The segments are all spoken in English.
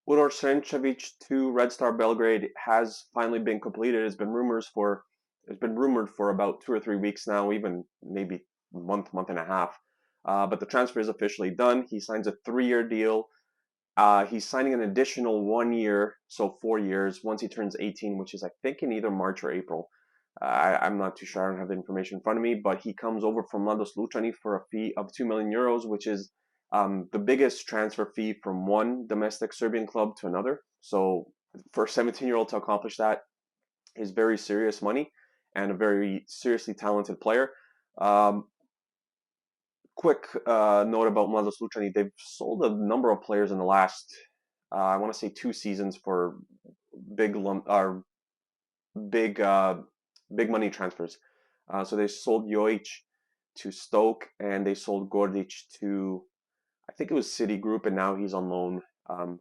Uroš Sremčević to Red Star Belgrade has finally been completed. It's been rumored for about 2 or 3 weeks now, even maybe month and a half. But the transfer is officially done. He signs a 3-year deal. He's signing an additional 1 year, so 4 years, once he turns 18, which is I think in either March or April. I'm not too sure. I don't have the information in front of me, but he comes over from Mladost Lučani for a fee of 2 million euros, which is the biggest transfer fee from one domestic Serbian club to another. So for a 17-year-old to accomplish that is very serious money and a very seriously talented player. Quick note about Mladost Lučani: they've sold a number of players in the last, I want to say, 2 seasons for big big big money transfers. So they sold Jojic to Stoke, and they sold Gordic to, I think it was City Group, and now he's on loan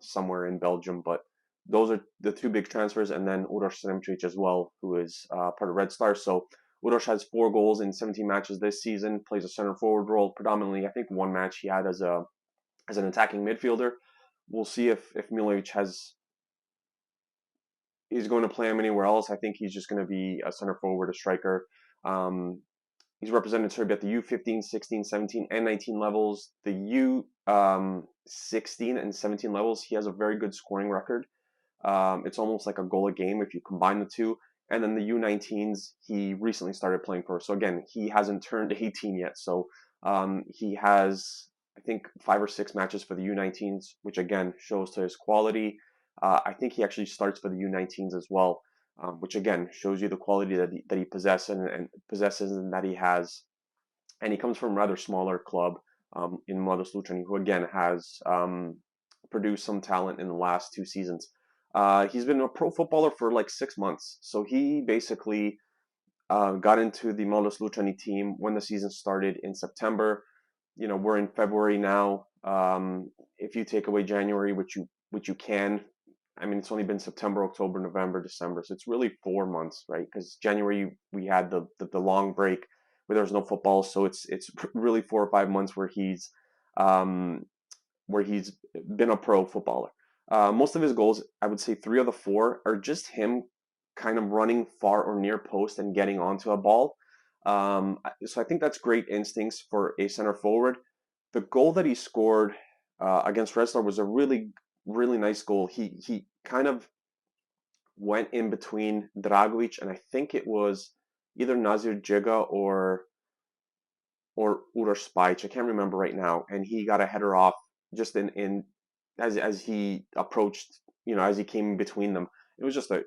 somewhere in Belgium. But those are the two big transfers, and then Uroš Sremčević as well, who is part of Red Star. So Uroš has 4 goals in 17 matches this season, plays a center forward role predominantly. I think one match he had as an attacking midfielder. We'll see if Milojevic is going to play him anywhere else. I think he's just going to be a center forward, a striker. He's represented Serbia at the U15, 16, 17, and 19 levels. The U16 and 17 levels, he has a very good scoring record. It's almost like a goal a game if you combine the two. And then the U19s, he recently started playing for. So again, he hasn't turned 18 yet. So he has, I think, 5 or 6 matches for the U19s, which again shows to his quality. I think he actually starts for the U19s as well, which again shows you the quality that he possesses and that he has. And he comes from a rather smaller club in Mladost Lučani, who again has produced some talent in the last 2 seasons. He's been a pro footballer for like 6 months, so he basically got into the Mladost Lučani team when the season started in September. We're in February now. If you take away January, which you can. I mean, it's only been September, October, November, December. So it's really 4 months, right? Because January we had the long break where there was no football. So it's really 4 or 5 months where he's been a pro footballer. Most of his goals, I would say 3 of the 4, are just him kind of running far or near post and getting onto a ball. So I think that's great instincts for a center forward. The goal that he scored against Red Star was a really nice goal. He kind of went in between Dragovic and I think it was either Nazir Džiga or Uroš Spajić. I can't remember right now. And he got a header off just in as he approached, as he came in between them. It was just an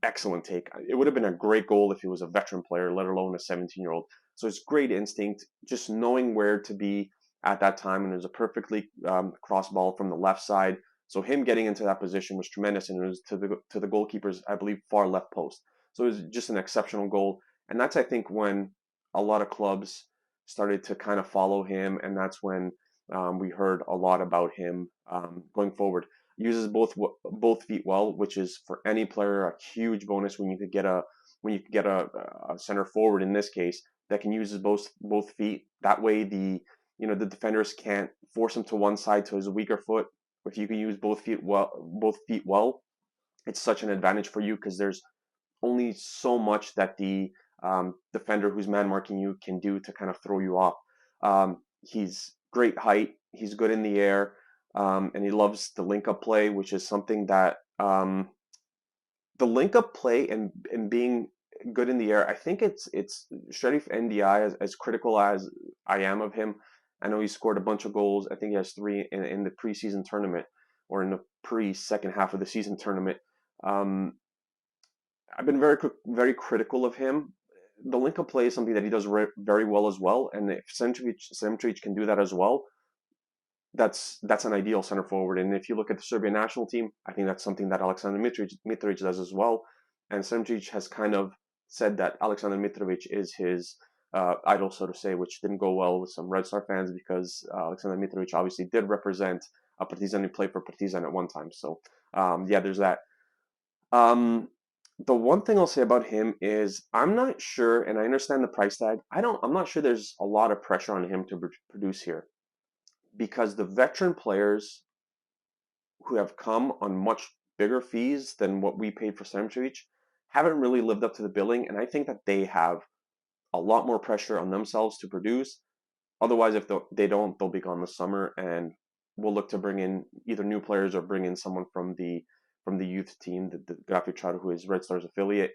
excellent take. It would have been a great goal if he was a veteran player, let alone a 17-year-old. So it's great instinct, just knowing where to be at that time. And it was a perfectly cross ball from the left side. So him getting into that position was tremendous, and it was to the goalkeeper's, I believe, far left post. So it was just an exceptional goal, and that's, I think, when a lot of clubs started to kind of follow him, and that's when we heard a lot about him going forward. Uses both feet well, which is for any player a huge bonus when you could get a center forward in this case that can use both feet. That way the defenders can't force him to one side to his weaker foot. If you can use both feet well, it's such an advantage for you because there's only so much that the defender who's man marking you can do to kind of throw you off. He's great height. He's good in the air, and he loves the link-up play, which is something that the link-up play and being good in the air. I think it's Sheriff NDI as critical as I am of him. I know he scored a bunch of goals. I think he has 3 in the preseason tournament or in the pre-second half of the season tournament. I've been very critical of him. The link-up play is something that he does very well as well. And if Sremčević can do that as well, that's an ideal center forward. And if you look at the Serbian national team, I think that's something that Aleksandar Mitrović does as well. And Sremčević has kind of said that Aleksandar Mitrović is his idol, so to say, which didn't go well with some Red Star fans because Aleksandar Mitrović obviously did represent Partizan and played for Partizan at one time. So there's that. The one thing I'll say about him is I'm not sure, and I understand the price tag. I'm not sure there's a lot of pressure on him to produce here because the veteran players who have come on much bigger fees than what we paid for Sremčević haven't really lived up to the billing, and I think that they have a lot more pressure on themselves to produce. Otherwise, if they don't, they'll be gone this summer, and we'll look to bring in either new players or bring in someone from the youth team, the Grafičar, who is Red Star's affiliate.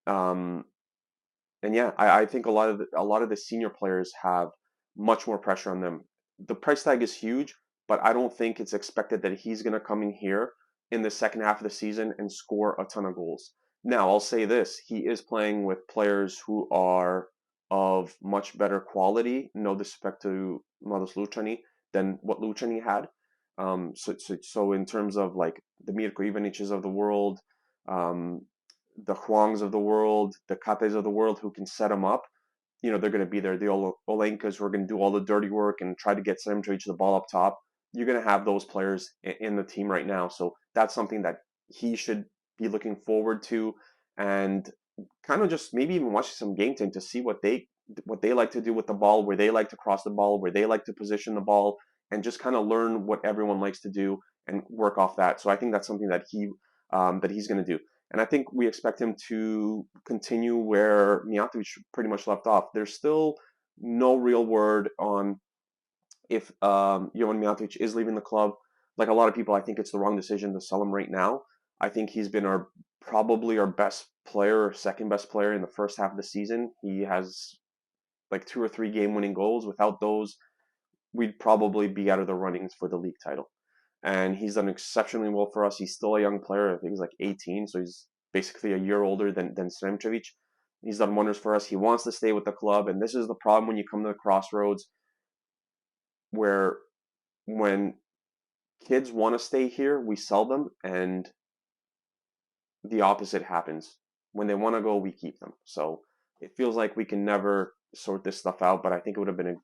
Um, and yeah, I think a lot of the senior players have much more pressure on them. The price tag is huge, but I don't think it's expected that he's going to come in here in the second half of the season and score a ton of goals. Now, I'll say this: he is playing with players who are of much better quality, no disrespect to Mladost Lučani, than what Lučani had. So in terms of like the Mirko Ivaniches of the world, um, the Huangs of the world, the Kates of the world who can set them up, they're going to be there. The Olenkas who are going to do all the dirty work and try to get Sremčević the ball up top. You're going to have those players in the team right now. So that's something that he should be looking forward to, and kind of just maybe even watching some game time to see what they like to do with the ball, where they like to cross the ball, where they like to position the ball, and just kind of learn what everyone likes to do and work off that. So I think that's something that he's going to do. And I think we expect him to continue where Mijatovic pretty much left off. There's still no real word on if Jovan Mijatovic is leaving the club. Like a lot of people, I think it's the wrong decision to sell him right now. I think he's been probably our best player, or second best player in the first half of the season. He has like 2 or 3 game-winning goals. Without those, we'd probably be out of the runnings for the league title. And he's done exceptionally well for us. He's still a young player. I think he's like 18, so he's basically a year older than Sremčević. He's done wonders for us. He wants to stay with the club, and this is the problem when you come to the crossroads, where when kids want to stay here, we sell them, and the opposite happens. When they want to go, we keep them. So it feels like we can never sort this stuff out, but I think it would have been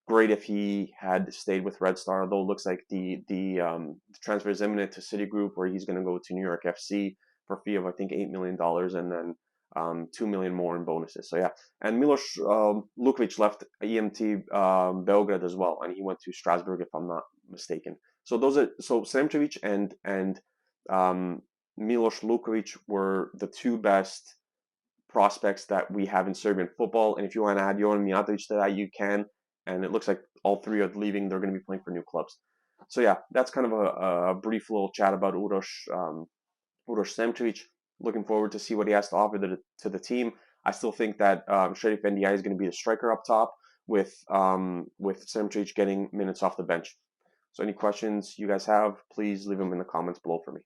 great if he had stayed with Red Star, although it looks like the transfer is imminent to Citigroup, where he's going to go to New York FC for a fee of, I think, $8 million, and then $2 million more in bonuses. So yeah, and Miloš Lukovic left EMT Belgrade as well, and he went to Strasbourg, if I'm not mistaken. So Sremčević and Miloš Lukovic were the 2 best prospects that we have in Serbian football. And if you want to add Jovan Mijatovic to that, you can. And it looks like all 3 are leaving. They're going to be playing for new clubs. So yeah, that's kind of a brief little chat about Uroš Sremčević. Looking forward to see what he has to offer to the team. I still think that Šerif NDI is going to be the striker up top, with Sremčević getting minutes off the bench. So any questions you guys have, please leave them in the comments below for me.